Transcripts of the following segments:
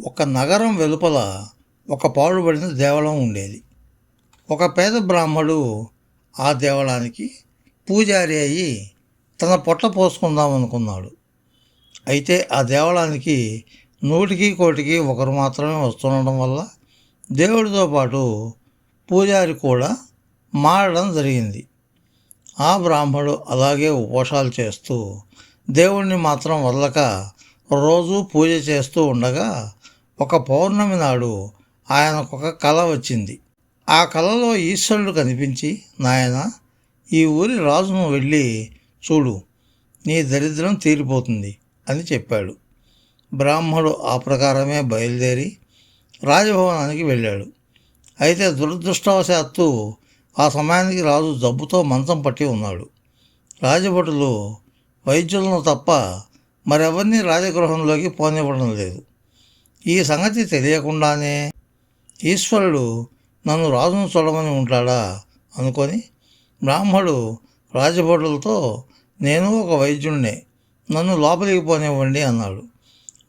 ఒక నగరం వెలుపల ఒక పాడుబడిన దేవాలయం ఉండేది. ఒక పేద బ్రాహ్మడు ఆ దేవాలయానికి పూజారి అయ్యి తన పొట్ట పోసుకుందామనుకున్నాడు. అయితే ఆ దేవాలయానికి 100కి 1 ఒకరు మాత్రమే వస్తుండడం వల్ల దేవుడితో పాటు పూజారి కూడా మారడం జరిగింది. ఆ బ్రాహ్మడు అలాగే ఉపవాసాలు చేస్తూ దేవుణ్ణి మాత్రం వదలక రోజూ పూజ చేస్తూ ఉండగా ఒక పౌర్ణమి నాడు ఆయనకొక కల వచ్చింది. ఆ కలలో ఈశ్వరుడు కనిపించి, నాయనా, ఈ ఊరి రాజును వెళ్ళి చూడు, నీ దరిద్రం తీరిపోతుంది అని చెప్పాడు. బ్రాహ్మడు ఆ ప్రకారమే బయలుదేరి రాజభవనానికి వెళ్ళాడు. అయితే దురదృష్టవశాత్తు ఆ సమయానికి రాజు జబ్బుతో మంచం పట్టి ఉన్నాడు. రాజభటులు వైద్యులను తప్ప మరెవరినీ రాజగృహంలోకి పోనివ్వడం లేదు. ఈ సంగతి తెలియకుండానే ఈశ్వరుడు నన్ను రాజును చూడమని ఉంటాడా అనుకొని బ్రాహ్మడు రాజభటులతో, నేను ఒక వైద్యుడినే, నన్ను లోపలికి పోనివ్వండి అన్నాడు.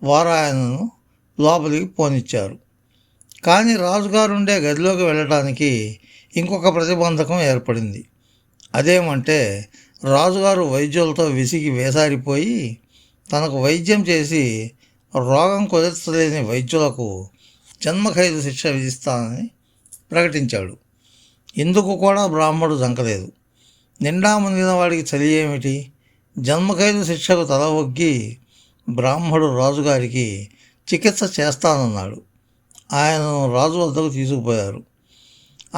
వారు ఆయనను లోపలికి పోనిచ్చారు. కానీ రాజుగారుండే గదిలోకి వెళ్ళటానికి ఇంకొక ప్రతిబంధకం ఏర్పడింది. అదేమంటే రాజుగారు వైద్యులతో విసిగి వేసారిపోయి తనకు వైద్యం చేసి రోగం కుదర్చలేని వైద్యులకు జన్మఖైదు శిక్ష విధిస్తానని ప్రకటించాడు. ఇందుకు కూడా బ్రాహ్మడు జంకలేదు. నిండా మునిగిన వాడికి చలి ఏమిటి? జన్మఖైదు శిక్షకు తల ఒగ్గి బ్రాహ్మడు రాజుగారికి చికిత్స చేస్తానన్నాడు. ఆయనను రాజు వద్దకు తీసుకుపోయారు.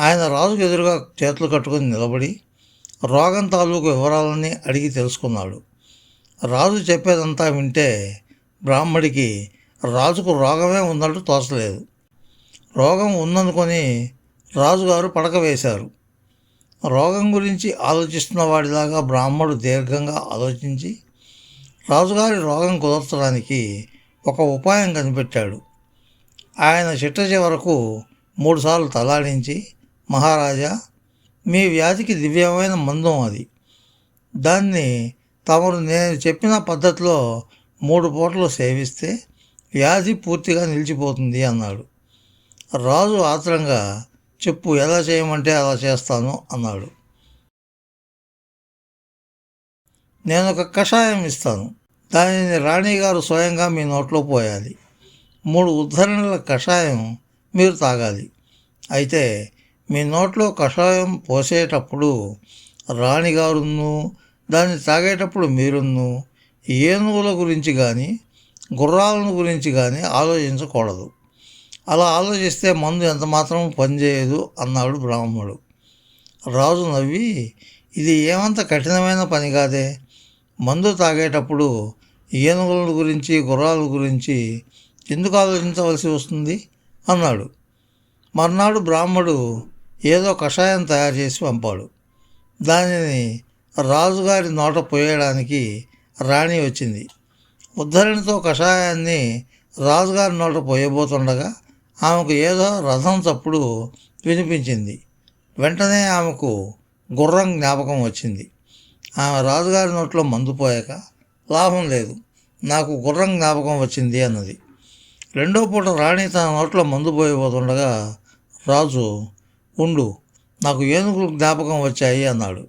ఆయన రాజుకు ఎదురుగా చేతులు కట్టుకుని నిలబడి రోగం తాలూకు వివరాలన్నీ అడిగి తెలుసుకున్నాడు. రాజు చెప్పేదంతా వింటే బ్రాహ్మడికి రాజుకు రోగమే ఉన్నట్టు తోచలేదు. రోగం ఉందనుకొని రాజుగారు పడక వేశారు. రోగం గురించి ఆలోచిస్తున్న వాడిలాగా బ్రాహ్మడు దీర్ఘంగా ఆలోచించి రాజుగారి రోగం కుదర్చడానికి ఒక ఉపాయం కనిపెట్టాడు. ఆయన చిట్ట చివరకు 3 సార్లు తలాడించి, మహారాజా, మీ వ్యాధికి దివ్యమైన మందం అది. దాన్ని తమరు నేను చెప్పిన పద్ధతిలో 3 పూటలు సేవిస్తే వ్యాధి పూర్తిగా నిలిచిపోతుంది అన్నాడు. రాజు ఆత్రంగా, చెప్పు, ఎలా చేయమంటే అలా చేస్తాను అన్నాడు. నేను ఒక కషాయం ఇస్తాను. దానిని రాణిగారు స్వయంగా మీ నోట్లో పోయాలి. 3 ఉద్ధరణల కషాయం మీరు తాగాలి. అయితే మీ నోట్లో కషాయం పోసేటప్పుడు రాణిగారును, దాన్ని తాగేటప్పుడు మీరును ఏనుగుల గురించి కానీ గుర్రాలను గురించి కానీ ఆలోచించకూడదు. అలా ఆలోచిస్తే మందు ఎంత మాత్రం పనిచేయదు అన్నాడు బ్రాహ్మడు. రాజు నవ్వి, ఇది ఏమంత కఠినమైన పని కాదే, మందు తాగేటప్పుడు ఏనుగుల గురించి గుర్రాల గురించి ఎందుకు ఆలోచించవలసి వస్తుంది అన్నాడు. మర్నాడు బ్రాహ్మడు ఏదో కషాయం తయారు చేసి పంపాడు. దానిని రాజుగారి నోట పోయడానికి రాణి వచ్చింది. ఉద్ధరణితో కషాయాన్ని రాజుగారి నోట పోయబోతుండగా ఆమెకు ఏదో రథం చప్పుడు వినిపించింది. వెంటనే ఆమెకు గుర్రం జ్ఞాపకం వచ్చింది. ఆమె రాజుగారి నోట్లో మందు పోయాక లాభం లేదు, నాకు గుర్రం జ్ఞాపకం వచ్చింది అన్నది. 2వ పూట రాణి తన నోట్లో మందు పోయబోతుండగా రాజు, ఉండు, నాకు ఏనుగులు జ్ఞాపకం వచ్చాయి అన్నాడు.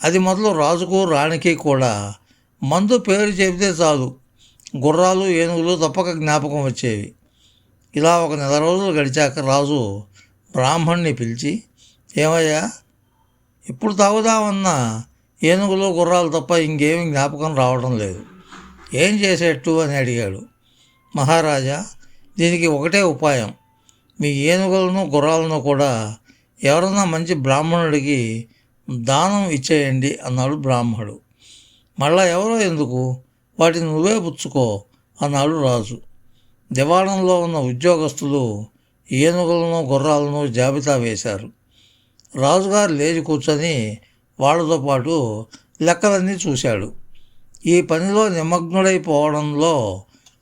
అది మొదలు రాజుకు రాణికి కూడా మందు పేరు చెబితే చాలు గుర్రాలు ఏనుగులు తప్పక జ్ఞాపకం వచ్చేవి. ఇలా ఒక 1 నెల రోజులు గడిచాక రాజు బ్రాహ్మణ్ణి పిలిచి, ఏమయ్యా, ఇప్పుడు తాగుదామన్నా ఏనుగులు గుర్రాలు తప్ప ఇంకేమీ జ్ఞాపకం రావడం లేదు, ఏం చేసేట్టు అని అడిగాడు. మహారాజా, దీనికి ఒకటే ఉపాయం, మీ ఏనుగులను గుర్రాలను కూడా ఎవరన్నా మంచి బ్రాహ్మణుడికి దానం ఇచ్చేయండి అన్నాడు బ్రాహ్మడు. మళ్ళా ఎవరో ఎందుకు, వాటిని నువ్వే పుచ్చుకో అన్నాడు రాజు. దివాణంలో ఉన్న ఉద్యోగస్తులు ఏనుగులను గుర్రాలను జాబితా వేశారు. రాజుగారు లేచి కూర్చొని వాళ్ళతో పాటు లెక్కలన్నీ చూశాడు. ఈ పనిలో నిమగ్నుడైపోవడంలో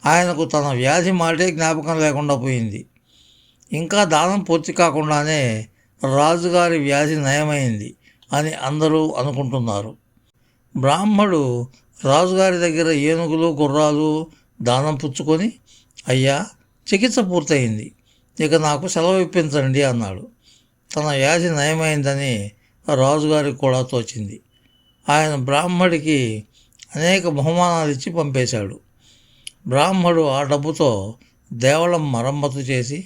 ఆయనకు తన వ్యాధి మాటే జ్ఞాపకం లేకుండా పోయింది. ఇంకా దానం పూర్తి కాకుండానే రాజుగారి వ్యాధి నయమైంది అని అందరూ అనుకుంటున్నారు. బ్రాహ్మడు రాజుగారి దగ్గర ఏనుగులు గుర్రాలు దానం పుచ్చుకొని, అయ్యా, చికిత్స పూర్తయింది, ఇక నాకు సెలవు ఇప్పించండి అన్నాడు. తన వ్యాధి నయమైందని రాజుగారికి కూడా తోచింది. ఆయన బ్రాహ్మడికి అనేక బహుమానాలు ఇచ్చి పంపేశాడు. బ్రాహ్మడు ఆ డబ్బుతో దేవళం మరమ్మతు చేసి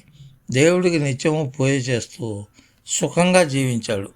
దేవుడికి నిత్యము పూజ చేస్తూ సుఖంగా జీవించాడు.